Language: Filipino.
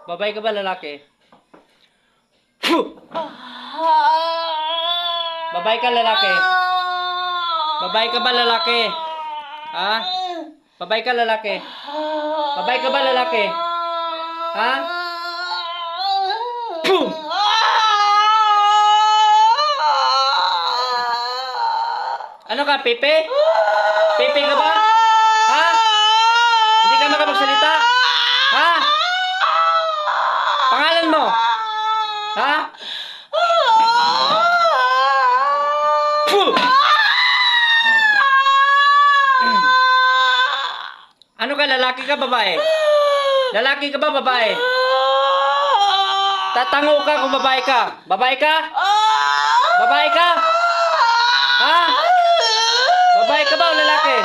Babae ka ba lalaki? Phew! Babae ka lalaki? Babae ka ba lalaki? Ha? Babae ka lalaki? Babae ka ba lalaki? Ha? Boom! Ano ka, Pepe? Pepe ka ba? Ha? Hindi ka makapagsalita? Ha? Pangalan mo? Ha? Phew! Ano ka, lalaki ka, babae? Lalaki ka ba, babae? Tatango ka kung babae ka. Babae ka? Babae ka? Ha? Babae ka ba o lalaki?